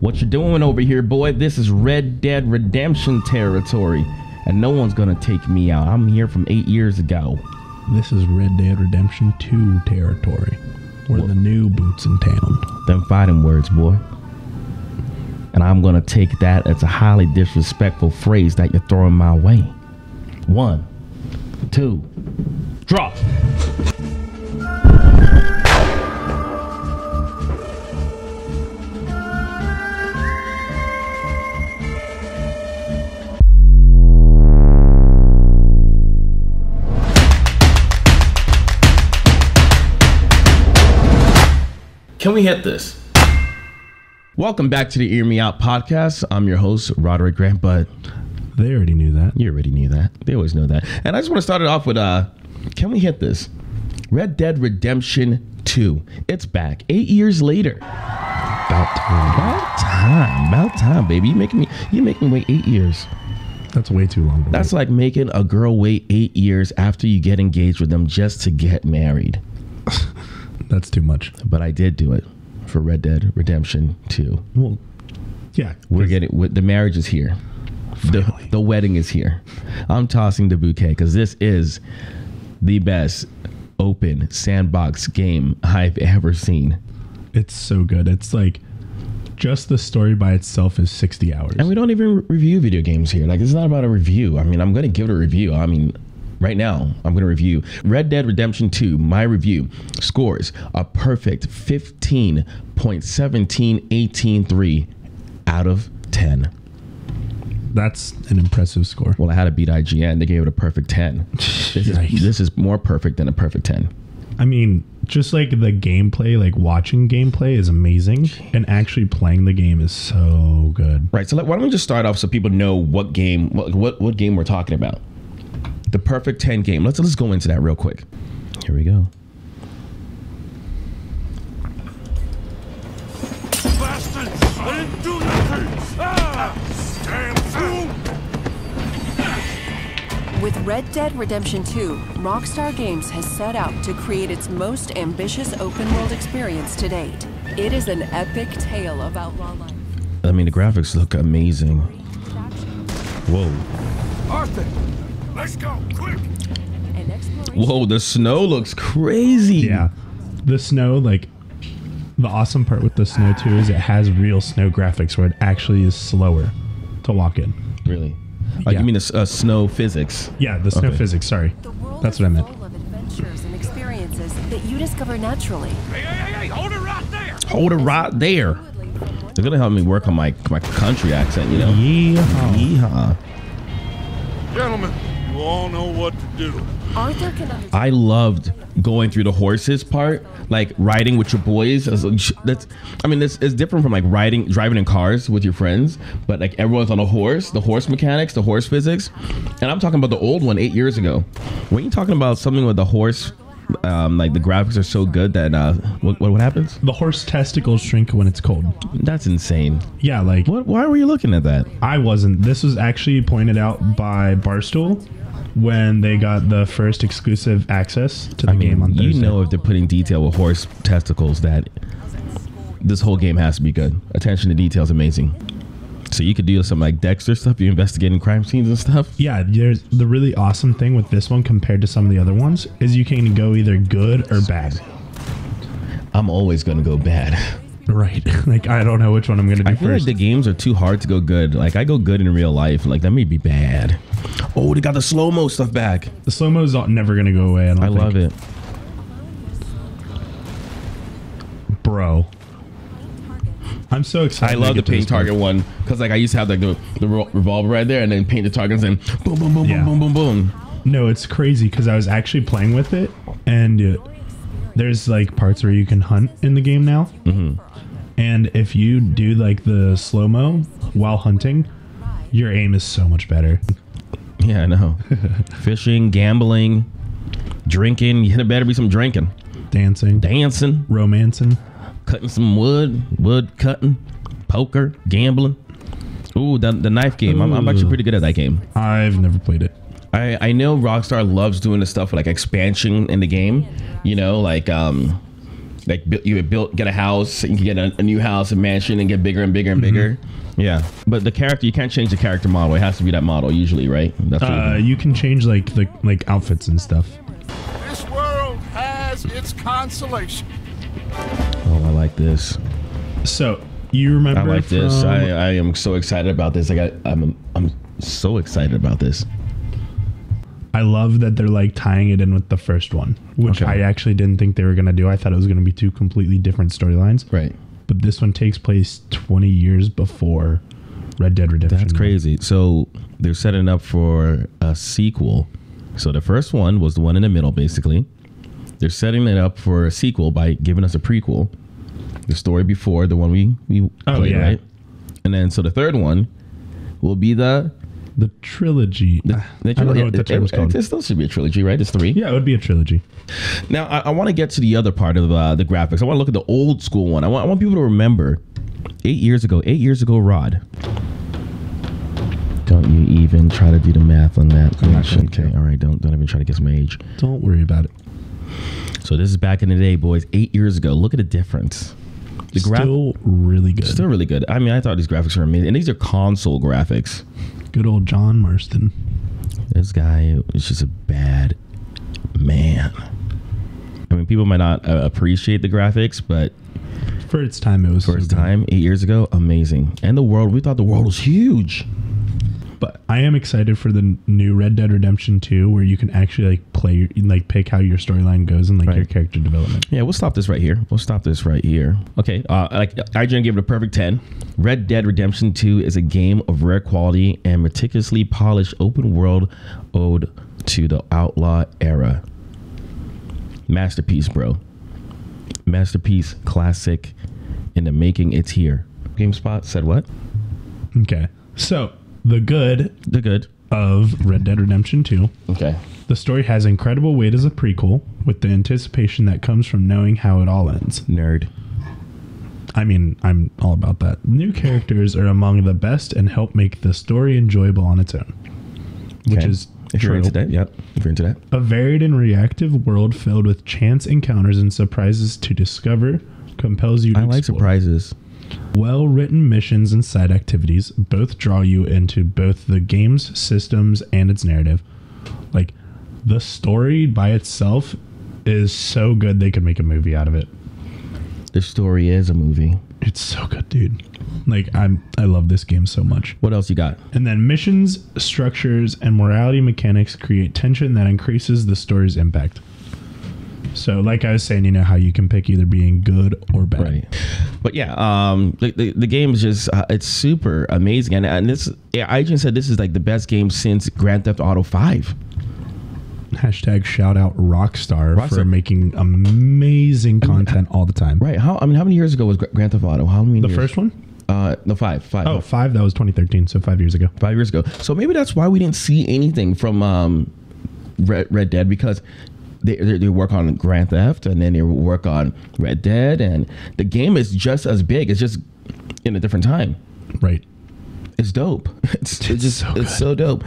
What you doing over here, boy? This is Red Dead Redemption territory, and no one's gonna take me out. I'm here from 8 years ago. This is Red Dead Redemption 2 territory. We're the new boots in town. Them fighting words, boy. And I'm gonna take that as a highly disrespectful phrase that you're throwing my way. 1, 2, drop. Can we hit this? Welcome back to the Ear Me Out podcast. I'm your host, Roderic Grant, but they already knew that. You already knew that. They always know that. And I just want to start it off with, can we hit this? Red Dead Redemption 2. It's back 8 years later. About time. About time, baby. You making me wait 8 years. That's way too long. That's like making a girl wait 8 years after you get engaged with them just to get married. That's too much. But I did do it for Red Dead Redemption 2. Well, yeah. We're getting, the marriage is here. The wedding is here. I'm tossing the bouquet because this is the best open sandbox game I've ever seen. It's so good. It's like just the story by itself is 60 hours. And we don't even review video games here. Like, it's not about a review. I mean, I'm going to give it a review. I mean, right now, I'm going to review Red Dead Redemption 2. My review scores a perfect 15.17183 out of 10. That's an impressive score. Well, I had to beat IGN. They gave it a perfect 10. This is more perfect than a perfect 10. I mean, just like the gameplay, like watching gameplay is amazing, and actually playing the game is so good. Right. So why don't we just start off so people know what game, what game we're talking about? The perfect 10 game. Let's go into that real quick. Here we go. Bastards! I didn't do nothing! Ah! Damn fool! With Red Dead Redemption 2, Rockstar Games has set out to create its most ambitious open-world experience to date. It is an epic tale of outlaw life. I mean, the graphics look amazing. Whoa. Arthur! Let's go, quick! Whoa, the snow looks crazy. Yeah. The snow, like, the awesome part with the snow, too, is it has real snow graphics where it actually is slower to walk in. Really? Yeah. You mean the snow physics? Yeah, the snow physics, sorry. That's what I meant. Full of adventures and experiences that you discover naturally. Hey, hold it right there! Hold it right there. They're going to help me work on my country accent, you know? Yeehaw. Yeehaw. Gentlemen, you all know what to do. Arthur can understand. I loved going through the horses part, like riding with your boys. That's it's different from like driving in cars with your friends, but like everyone's on a horse, the horse mechanics, the horse physics. And I'm talking about the old one 8 years ago. When you're talking about something with the horse, like the graphics are so good that what happens? The horse testicles shrink when it's cold. That's insane. Yeah, like why were you looking at that? I wasn't. This was actually pointed out by Barstool when they got the first exclusive access to the game on Thursday. You know, if they're putting detail with horse testicles, that this whole game has to be good. Attention to detail is amazing. So you could do some like Dexter stuff. You investigating crime scenes and stuff. Yeah, there's the really awesome thing with this one compared to some of the other ones is you can go either good or bad. I'm always gonna go bad. Right. Like, I don't know which one I'm gonna do I feel first. like the games are too hard to go good. Like, I go good in real life. Like, that may be bad. Oh, they got the slow-mo stuff back. The slow-mo's never gonna go away. I love it. Bro. I'm so excited. I love the paint target one because like I used to have like the revolver right there and then paint the targets and boom, boom, boom, boom, boom, boom, boom. No, it's crazy because I was actually playing with it and there's like parts where you can hunt in the game now. And if you do like the slow-mo while hunting, your aim is so much better. Yeah, I know. Fishing, gambling, drinking. There better be some drinking. Dancing. Romancing. Cutting some wood cutting, poker, gambling. Ooh, the knife game. I'm actually pretty good at that game. I've never played it. I know Rockstar loves doing the stuff like expansion in the game. You know, like Like get a house, you can get a new house, a mansion, and get bigger and bigger and bigger. Yeah, but the character, you can't change the character model. It has to be that model usually, right? That's you can change like the outfits and stuff. This world has its consolation. Oh, I like this. So you remember? I like this. I am so excited about this. I'm so excited about this. I love that they're like tying it in with the first one, which I actually didn't think they were gonna do. I thought it was gonna be two completely different storylines. Right. But this one takes place 20 years before Red Dead Redemption. That's crazy. So they're setting up for a sequel. So the first one was the one in the middle, basically. They're setting it up for a sequel by giving us a prequel. The story before the one we played, right? And then so the third one will be the trilogy. I don't know what the term is called. It still should be a trilogy, right? It's 3. Yeah, it would be a trilogy. Now, I want to get to the other part of the graphics. I want to look at the old school one. I want people to remember 8 years ago, Rod. Don't you even try to do the math on that. Okay, all right. Don't even try to guess my age. Don't worry about it. So this is back in the day, boys. 8 years ago. Look at the difference. Still really good. Still really good. I mean, I thought these graphics were amazing. And these are console graphics. Good old John Marston. This guy is just a bad man. I mean, people might not appreciate the graphics, but for its time, it was for its time, 8 years ago, amazing. And the world, we thought the world was huge. But I am excited for the new Red Dead Redemption 2, where you can actually like play, like pick how your storyline goes and like your character development. Yeah, we'll stop this right here. Okay, like IGN gave it a perfect 10. Red Dead Redemption 2 is a game of rare quality and meticulously polished open world ode to the outlaw era. Masterpiece, bro. Masterpiece, classic in the making. It's here. GameSpot said what? Okay, so the good of Red Dead Redemption 2. Okay. The story has incredible weight as a prequel, with the anticipation that comes from knowing how it all ends. Nerd. I mean, I'm all about that. New characters are among the best and help make the story enjoyable on its own. Which is if you're into that, yep. If you're into that. A varied and reactive world filled with chance encounters and surprises to discover compels you to explore. Surprises. Well-written missions and side activities both draw you into both the game's systems and its narrative. Like, the story by itself is so good they could make a movie out of it. The story is a movie. It's so good, dude. Like, I love this game so much. What else you got? And then missions, structures, and morality mechanics create tension that increases the story's impact. So, like I was saying, you know how you can pick either being good or bad. Right. But yeah, the game is just it's super amazing, and this IGN said this is like the best game since Grand Theft Auto 5. Hashtag shout out Rockstar for making amazing content all the time. Right. How many years ago was Grand Theft Auto? How many? The years? first one? No, 5. Oh, 5. That was 2013. So 5 years ago. 5 years ago. So maybe that's why we didn't see anything from Red Dead, because they work on Grand Theft and then they work on Red Dead, and the game is just as big. It's just in a different time. Right. It's dope. It's so dope.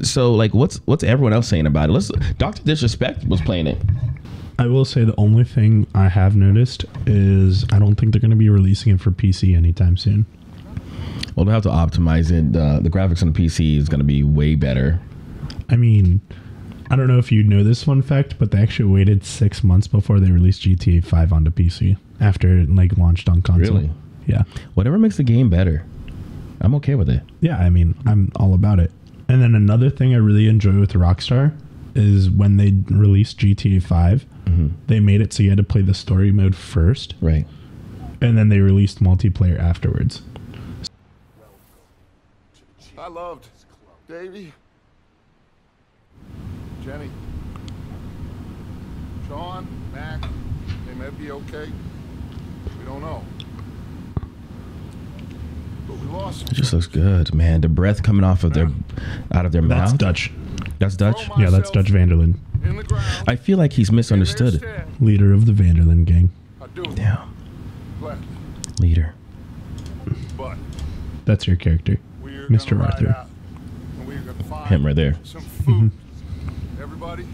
So like, what's everyone else saying about it? Dr Disrespect was playing it. I will say the only thing I have noticed is I don't think they're going to be releasing it for PC anytime soon. Well, they'll have to optimize it. The graphics on the PC is going to be way better. I mean, I don't know if you know this fun fact, but they actually waited 6 months before they released GTA 5 onto PC after it like launched on console. Really? Yeah. Whatever makes the game better, I'm okay with it. Yeah, I mean, I'm all about it. And then another thing I really enjoy with Rockstar is when they released GTA 5, they made it so you had to play the story mode first. Right. And then they released multiplayer afterwards. I loved Davey, Jenny, Sean, Mac. They may be okay. We don't know. But we lost. It just looks good, man. The breath coming off of their mouth. That's Dutch. That's Dutch? Yeah, that's Dutch Vanderlyn. I feel like he's misunderstood. Leader of the Vanderlyn gang. Yeah. Leader. But that's your character, Mr. Arthur. Him right there. Some food. Everybody.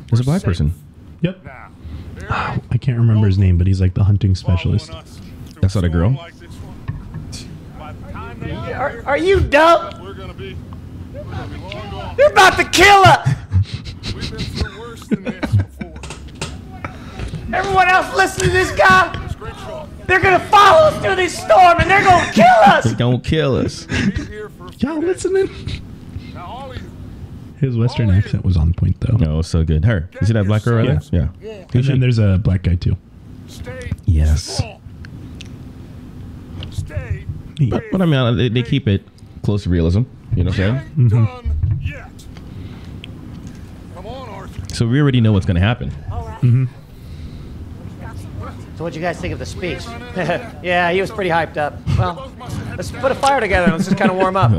There's a black person. Yep. Now, I can't remember his name, but he's like the hunting specialist. That's not a girl. Are you dumb? You're about to kill us! Everyone else listen to this guy? They're gonna follow us through this storm and they're gonna kill us! They don't kill us. Y'all listening? His Western accent was on point though. No, so good. Her. You see that black girl right there? Yeah. And then there's a black guy too. Yes. But I mean, they keep it close to realism. You know what I'm saying? So we already know what's going to happen. So what'd you guys think of the speech? Yeah, he was pretty hyped up. Well, let's put a fire together and let's just kind of warm up.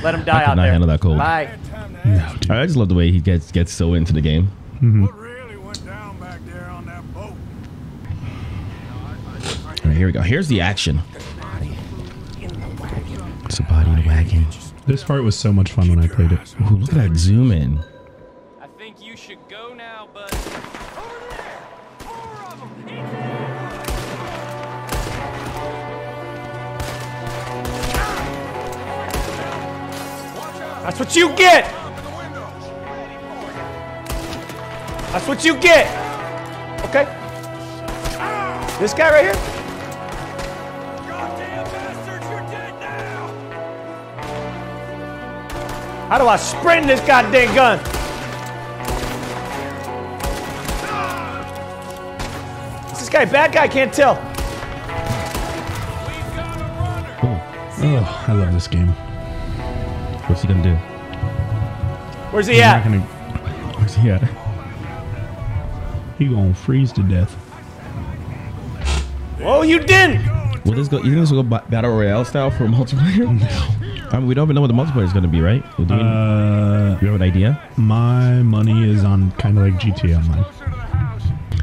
Let him die out there. Handle that cold. Bye. No, dude. I just love the way he gets so into the game. What really went down back there on that boat? All right, here we go. Here's the action. It's a body in the wagon. This part was so much fun when I played it. Ooh, look at that zoom in. I think you should go now, bud. That's what you get! That's what you get! Okay? This guy right here? Goddamn bastards, you're dead now! How do I sprint this goddamn gun? Is this guy a bad guy? I can't tell. Oh, I love this game. What's he gonna do? Where's he at? Where's he at? He gonna freeze to death. Whoa, you didn't! Will this go? You think this will go battle royale style for multiplayer? No. I mean, we don't even know what the multiplayer is gonna be, right? Do you have an idea? My money is on kind of like GTA Online.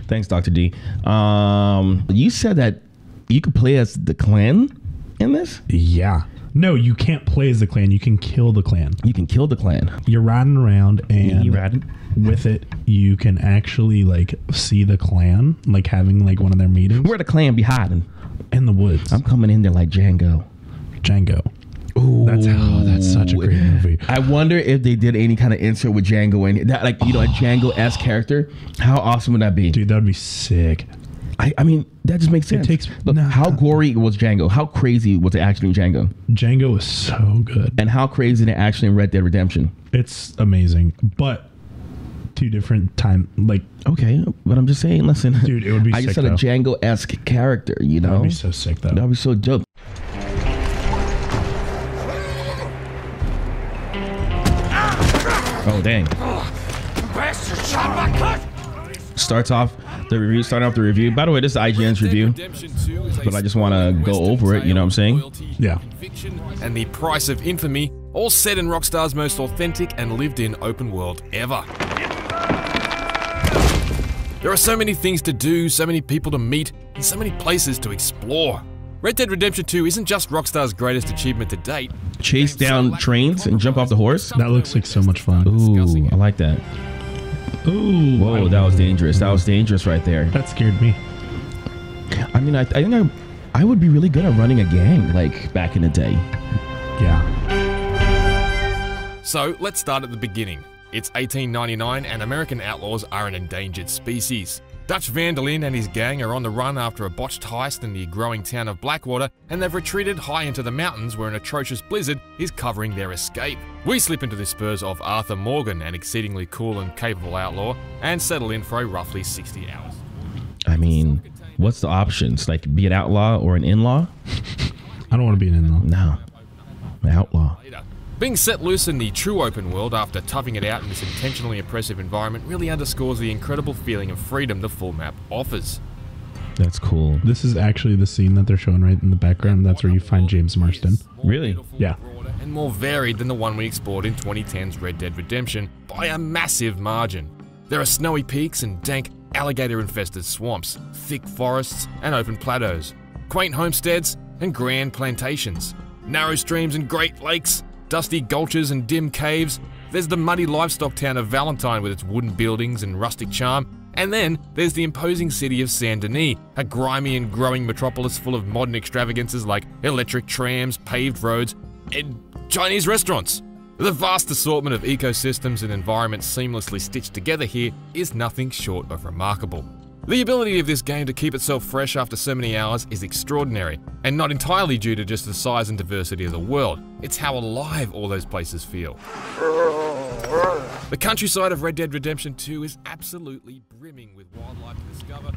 Thanks, Dr. D. You said that you could play as the clan in this? Yeah. No, you can't play as the clan. You can kill the clan. You can kill the clan. You're riding around, and You riding? with it, you can actually like see the clan, like having like one of their meetings Where the clan be hiding? in the woods. I'm coming in there like Django. Django. Ooh, That's such a great movie. I wonder if they did any kind of insert with Django in that, like, you know, a Django-esque character. How awesome would that be? Dude, that would be sick. I mean, that just makes sense. takes- Look, no. how gory was Django? How crazy was the action in Django? Django was so good. And how crazy the action in Red Dead Redemption? It's amazing, but two different time. Like, Okay, but I'm just saying, listen. Dude, it would be I just sick, said a though. Django-esque character, you know? that would be so sick though. That would be so dope. Oh, dang. Bastard shot my cut! Starting off the review. By the way, this is IGN's review, but I just want to go over it, you know what I'm saying? Yeah. And the price of infamy, all set in Rockstar's most authentic and lived-in open world ever. There are so many things to do, so many people to meet, and so many places to explore. Red Dead Redemption 2 isn't just Rockstar's greatest achievement to date. Chase down trains and jump off the horse? That looks like so much fun. Ooh, I like that. Ooh. Whoa, that was dangerous. That was dangerous right there. That scared me. I mean, I think I would be really good at running a gang, like, back in the day. Yeah. So, let's start at the beginning. It's 1899 and American outlaws are an endangered species. Dutch Vanderlyn and his gang are on the run after a botched heist in the growing town of Blackwater, and they've retreated high into the mountains where an atrocious blizzard is covering their escape. We slip into the spurs of Arthur Morgan, an exceedingly cool and capable outlaw, and settle in for a roughly 60 hours. I mean, what's the options? Like, be an outlaw or an in-law? I don't want to be an in-law. No. An outlaw. Being set loose in the true open world after toughing it out in this intentionally oppressive environment really underscores the incredible feeling of freedom the full map offers. That's cool. This is actually the scene that they're showing right in the background. That's where you find James Marsden. Really? Yeah. And more varied than the one we explored in 2010's Red Dead Redemption by a massive margin. There are snowy peaks and dank alligator-infested swamps, thick forests and open plateaus, quaint homesteads and grand plantations, narrow streams and great lakes, dusty gulches and dim caves. There's the muddy livestock town of Valentine with its wooden buildings and rustic charm, And then there's the imposing city of Saint Denis, a grimy and growing metropolis full of modern extravagances like electric trams, paved roads, and Chinese restaurants. The vast assortment of ecosystems and environments seamlessly stitched together here is nothing short of remarkable. The ability of this game to keep itself fresh after so many hours is extraordinary, and not entirely due to just the size and diversity of the world. It's how alive all those places feel. The countryside of Red Dead Redemption 2 is absolutely brimming with wildlife to discover.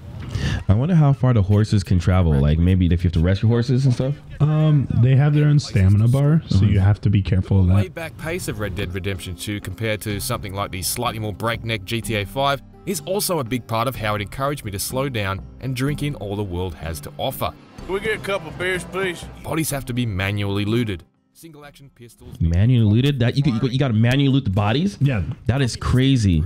I wonder how far the horses can travel. Like maybe if you have to rescue horses and stuff. They have their own stamina bar, so you have to be careful of The that. laid-back pace of Red Dead Redemption 2 compared to something like the slightly more breakneck GTA 5 is also a big part of how it encouraged me to slow down and drink in all the world has to offer. Can we get a couple beers, please? Bodies have to be manually looted. Single action pistols. Manually looted? That you got to manually loot the bodies? Yeah, That is crazy.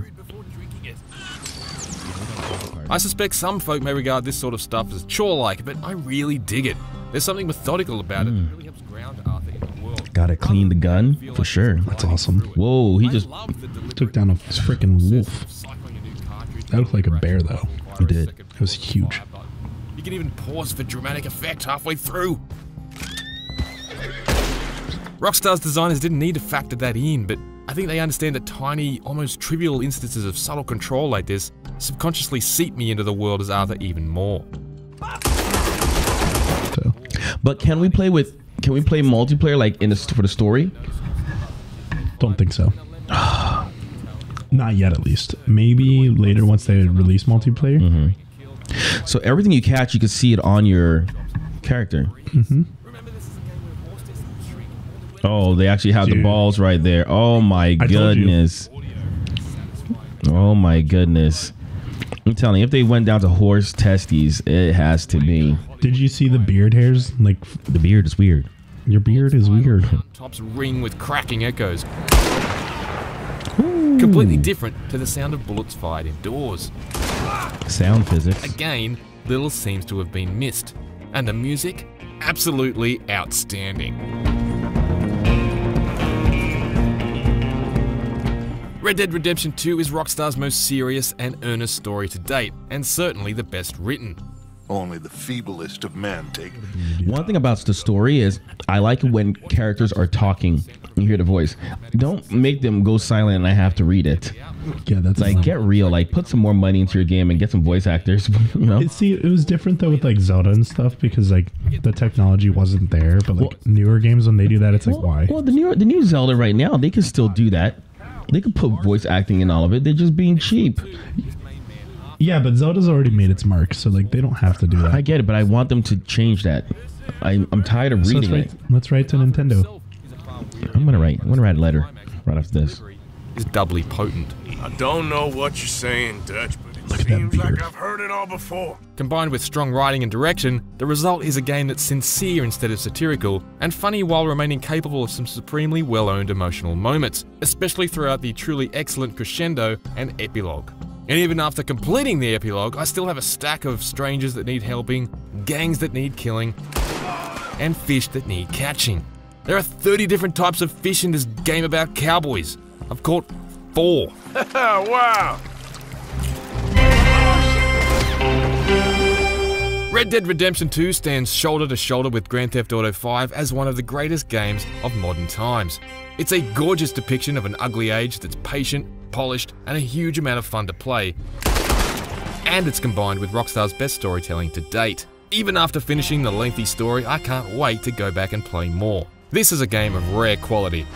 I suspect some folk may regard this sort of stuff as chore-like, but I really dig it. There's something methodical about it that really helps ground Arthur in the world. Gotta clean the gun for sure. that's awesome. Whoa, he just Took down a freaking wolf. That looked like a bear, though. He did. It was huge. You can even pause for dramatic effect halfway through. Rockstar's designers didn't need to factor that in, but I think they understand that tiny, almost trivial instances of subtle control like this subconsciously seep me into the world as Arthur even more. So, But can we play multiplayer like for the story? don't think so. Not yet, at least. Maybe later once they release multiplayer. So everything you catch, you can see it on your character. Oh, they actually have the Dude. balls right there. Oh my I told you. goodness. Oh my goodness. I'm telling you, if they went down to horse testes, it has to be. Did you see the beard hairs? Like, The beard is weird. your beard is weird. Tops ring with cracking echoes. Completely different to the sound of bullets fired indoors. Sound physics. Again, little seems to have been missed. And the music? Absolutely outstanding. Red Dead Redemption 2 is Rockstar's most serious and earnest story to date, and certainly the best written. Only the feeblest of men take it. One thing about the story is I like it when characters are talking. You hear the voice. Don't make them go silent and I have to read it. Yeah, that's Like, get real. Like, put some more money into your game and get some voice actors. You know. See, it was different though with like Zelda and stuff because like the technology wasn't there. But like newer games, when they do that, it's like why? Well, the new Zelda right now, they can still do that. They can put voice acting in all of it. They're just being cheap. Yeah, but Zelda's already made its mark, so like they don't have to do that. I get it, but I want them to change that. I'm tired of So reading it. let's write to Nintendo. I'm gonna write a letter right after this. Is doubly potent. I don't know what you're saying, Dutch, but it Look at that seems like beard. I've heard it all before. Combined with strong writing and direction, the result is a game that's sincere instead of satirical, and funny while remaining capable of some supremely well-owned emotional moments, especially throughout the truly excellent crescendo and epilogue. And even after completing the epilogue, I still have a stack of strangers that need helping, gangs that need killing, and fish that need catching. There are 30 different types of fish in this game about cowboys. I've caught 4. Wow! Red Dead Redemption 2 stands shoulder to shoulder with Grand Theft Auto 5 as one of the greatest games of modern times. It's a gorgeous depiction of an ugly age that's patient, polished, and a huge amount of fun to play. And it's combined with Rockstar's best storytelling to date. Even after finishing the lengthy story, I can't wait to go back and play more. This is a game of rare quality.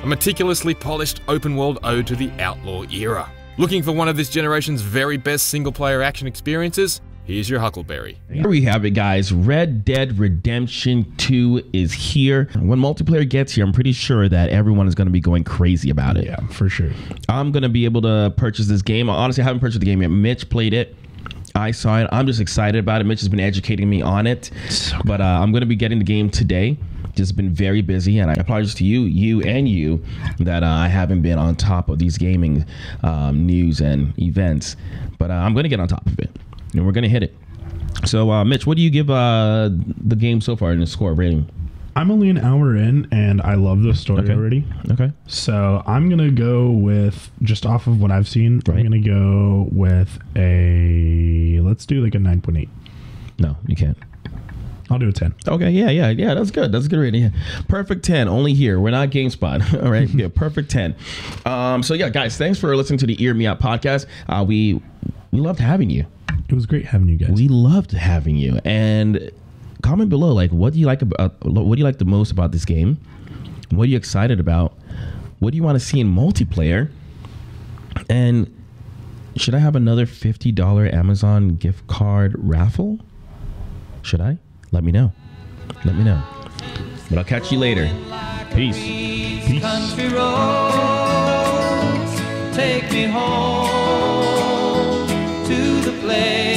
A meticulously polished open-world ode to the outlaw era. Looking for one of this generation's very best single-player action experiences? Here's your Huckleberry. Here we have it, guys. Red Dead Redemption 2 is here. When multiplayer gets here, I'm pretty sure that everyone is going to be going crazy about it. Yeah, for sure. I'm going to be able to purchase this game. Honestly, I haven't purchased the game yet. Mitch played it. I saw it. I'm just excited about it. Mitch has been educating me on it. But I'm going to be getting the game today. Just been very busy, and I apologize to you that I haven't been on top of these gaming news and events. But I'm going to get on top of it, and we're going to hit it. So, Mitch, what do you give the game so far in the score rating? I'm only an hour in, and I love the story already. Okay. So I'm gonna go with, just off of what I've seen, Right. I'm gonna go with let's do like a 9.8. No, you can't. I'll do a 10. Okay, yeah. That's good. That's a good rating. Yeah. Perfect 10. Only here. We're not GameSpot. All right. Yeah, perfect 10. So yeah, guys, thanks for listening to the Ear Me Out podcast. We loved having you. It was great having you guys. We loved having you. And comment below, like, what do you like the most about this game? What are you excited about? What do you want to see in multiplayer? And should I have another $50 Amazon gift card raffle? Should I? Let me know. Let me know. But I'll catch you later. Peace. Peace. Country roads take me home to the place